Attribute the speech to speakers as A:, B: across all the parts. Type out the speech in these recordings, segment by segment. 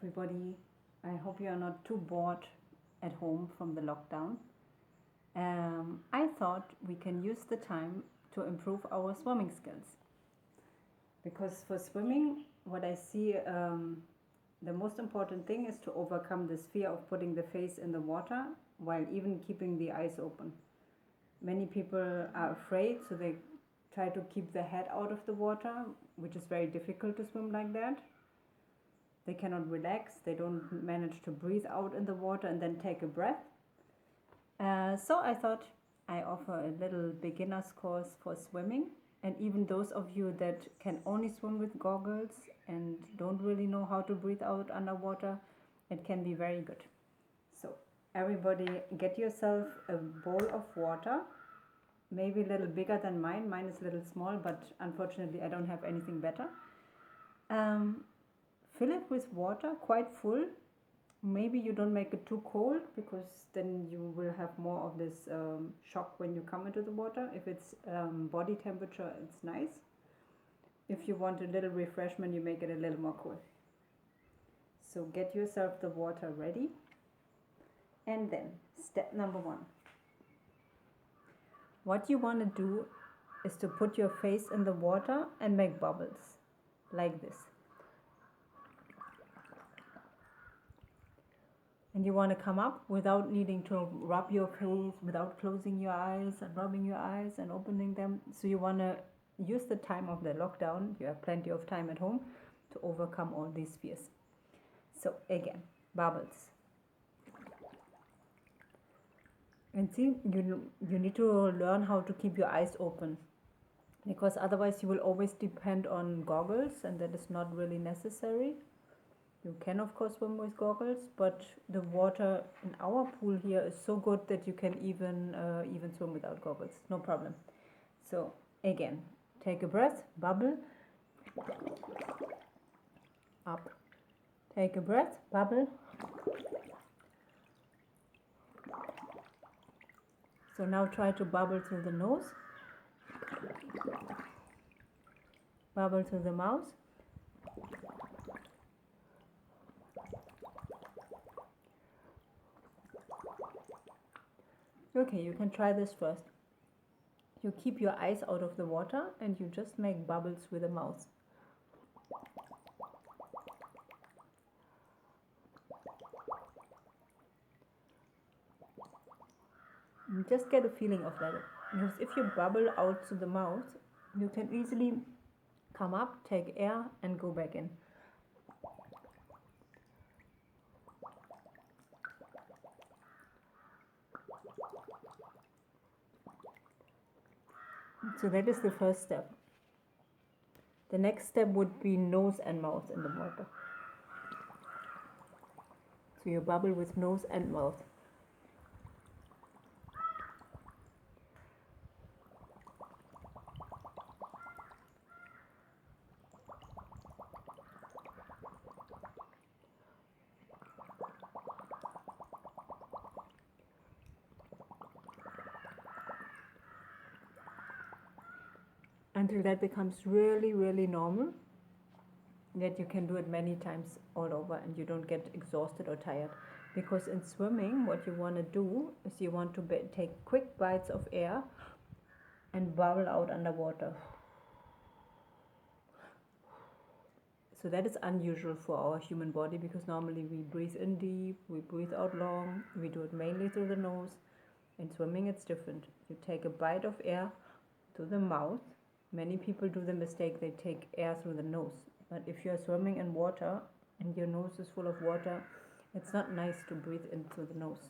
A: everybody. I hope you are not too bored at home from the lockdown. I thought we can use the time to improve our swimming skills. Because for swimming, what I see, the most important thing is to overcome this fear of putting the face in the water while even keeping the eyes open. Many people are afraid, so they try to keep their head out of the water, which is very difficult to swim like that. They cannot relax, they don't manage to breathe out in the water and then take a breath. So I thought I offer a little beginner's course for swimming, and even those of you that can only swim with goggles and don't really know how to breathe out underwater, it can be very good. So everybody get yourself a bowl of water, maybe a little bigger than mine. Mine is a little small, but unfortunately I don't have anything better. Fill it with water, quite full. Maybe you don't make it too cold, because then you will have more of this shock when you come into the water. If it's body temperature, it's nice. If you want a little refreshment, you make it a little more cool. So get yourself the water ready. And then step number 1. What you want to do is to put your face in the water and make bubbles like this. And you want to come up without needing to rub your face, without closing your eyes and rubbing your eyes and opening them. So you want to use the time of the lockdown. You have plenty of time at home to overcome all these fears. So again, bubbles. And see, you need to learn how to keep your eyes open, because otherwise you will always depend on goggles, and that is not really necessary. You can of course swim with goggles, but the water in our pool here is so good that you can even swim without goggles, no problem. So again, take a breath, bubble, up. Take a breath, bubble. So now try to bubble through the nose, bubble through the mouth. Okay, you can try this first. You keep your eyes out of the water and you just make bubbles with the mouth. And just get a feeling of that. Because if you bubble out through the mouth, you can easily come up, take air and go back in. So that is the first step. The next step would be nose and mouth in the water. So you bubble with nose and mouth. Until that becomes really, really normal, that you can do it many times all over and you don't get exhausted or tired. Because in swimming, what you want to do is you want to take quick bites of air and bubble out underwater. So that is unusual for our human body, because normally we breathe in deep, we breathe out long, we do it mainly through the nose. In swimming it's different. You take a bite of air through the mouth. Many people do the mistake, they take air through the nose. But if you're swimming in water and your nose is full of water, it's not nice to breathe in through the nose.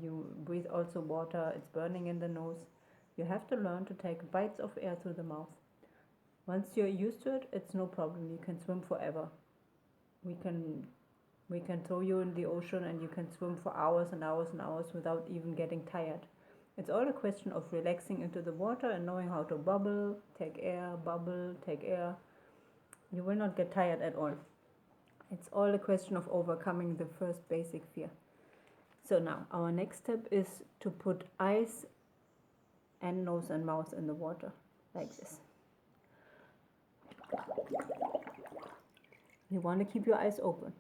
A: You breathe also water, it's burning in the nose. You have to learn to take bites of air through the mouth. Once you're used to it, it's no problem. You can swim forever. We can throw you in the ocean and you can swim for hours and hours and hours without even getting tired. It's all a question of relaxing into the water and knowing how to bubble, take air, bubble, take air. You will not get tired at all. It's all a question of overcoming the first basic fear. So now, our next step is to put eyes and nose and mouth in the water, like this. You want to keep your eyes open.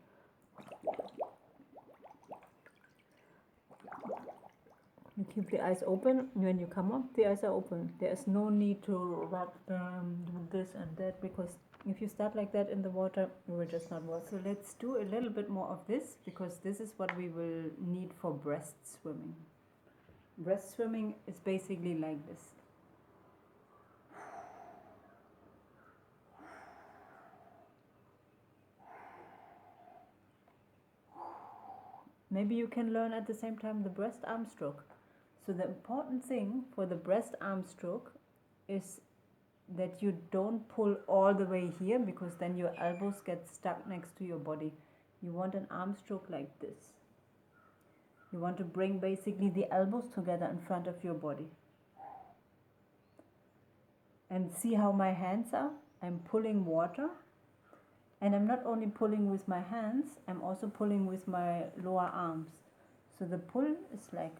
A: You keep the eyes open. When you come up, the eyes are open. There is no need to rub them, do this and that, because if you start like that in the water, it will just not work. So let's do a little bit more of this, because this is what we will need for breast swimming. Breast swimming is basically like this. Maybe you can learn at the same time the breast arm stroke. So the important thing for the breast arm stroke is that you don't pull all the way here, because then your elbows get stuck next to your body. You want an arm stroke like this. You want to bring basically the elbows together in front of your body. And see how my hands are? I'm pulling water. And I'm not only pulling with my hands, I'm also pulling with my lower arms. So the pull is like,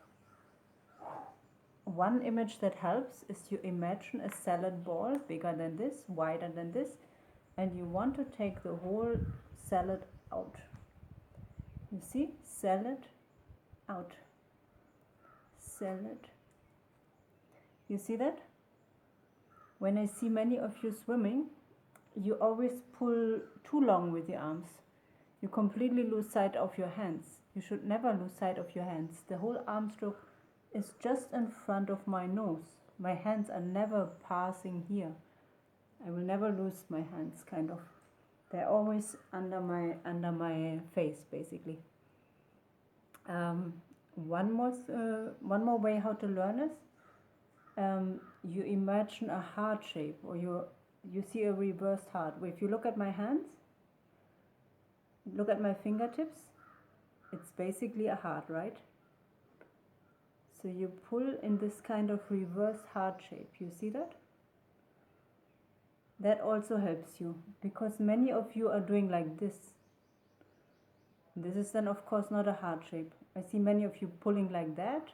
A: one image that helps is you imagine a salad ball bigger than this, wider than this, and you want to take the whole salad out. You see? Salad out. Salad. You see that? When I see many of you swimming, you always pull too long with your arms. You completely lose sight of your hands. You should never lose sight of your hands. The whole arm stroke is just in front of my nose. My hands are never passing here. I will never lose my hands, kind of. They're always under my face, basically. One more way how to learn is, you imagine a heart shape, or you see a reversed heart. If you look at my hands, look at my fingertips, it's basically a heart, right? So you pull in this kind of reversed heart shape. You see that? That also helps you, because many of you are doing like this. This is then of course not a heart shape. I see many of you pulling like that,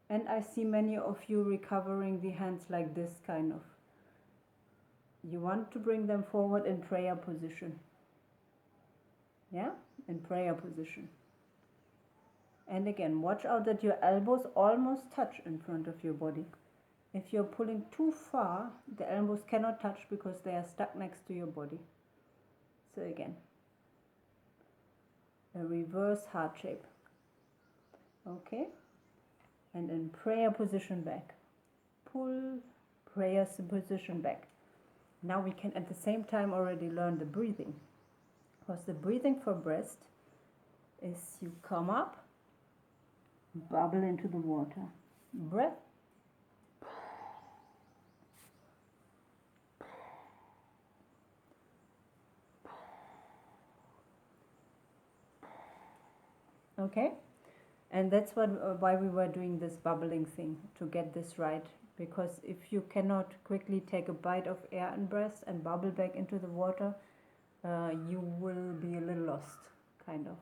A: and I see many of you recovering the hands like this, kind of. You want to bring them forward in prayer position. Yeah? In prayer position. And again, watch out that your elbows almost touch in front of your body. If you're pulling too far, the elbows cannot touch because they are stuck next to your body. So again, a reverse heart shape. Okay? And in prayer position back. Pull, prayer position back. Now we can at the same time already learn the breathing. Because the breathing for breast is you come up, bubble into the water. Breath. Okay? And that's why we were doing this bubbling thing, to get this right. Because if you cannot quickly take a bite of air in breast and bubble back into the water, you will be a little lost, kind of.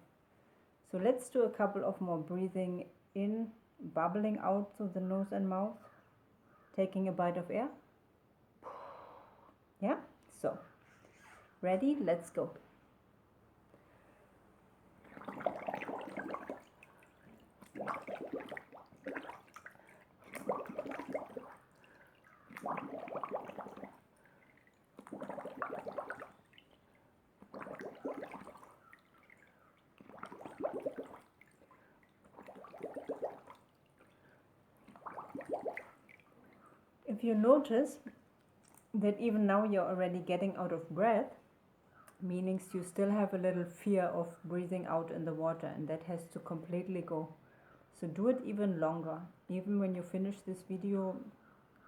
A: So let's do a couple of more breathing in, bubbling out through the nose and mouth, taking a bite of air. Yeah? So, ready? Let's go. If you notice that even now you're already getting out of breath, meaning you still have a little fear of breathing out in the water, and that has to completely go. So do it even longer. Even when you finish this video,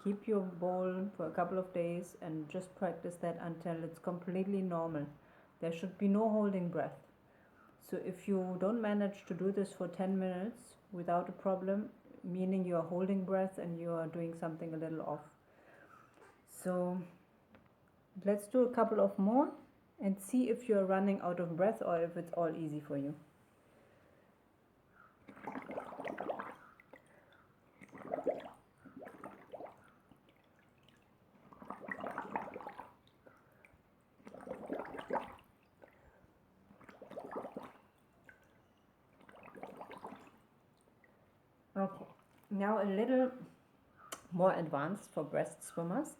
A: keep your bowl for a couple of days and just practice that until it's completely normal. There should be no holding breath. So if you don't manage to do this for 10 minutes without a problem, meaning you are holding breath and you are doing something a little off. So let's do a couple of more and see if you're running out of breath or if it's all easy for you. Now a little more advanced for breast swimmers.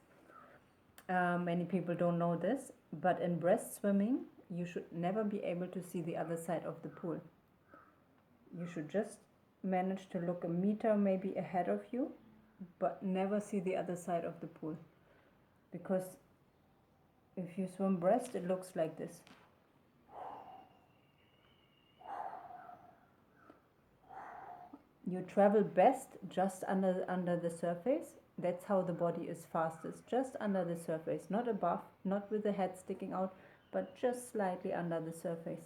A: Many people don't know this, but in breast swimming, you should never be able to see the other side of the pool. You should just manage to look a meter maybe ahead of you, but never see the other side of the pool. Because if you swim breast, it looks like this. You travel best just under the surface. That's how the body is fastest, just under the surface, not above, not with the head sticking out, but just slightly under the surface.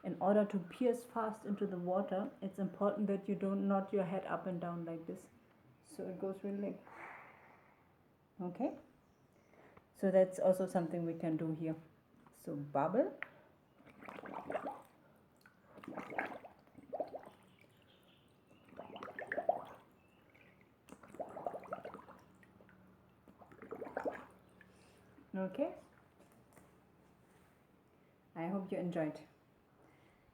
A: In order to pierce fast into the water, it's important that you don't nod your head up and down like this. So it goes really, okay? So that's also something we can do here. So bubble. Okay. I hope you enjoyed.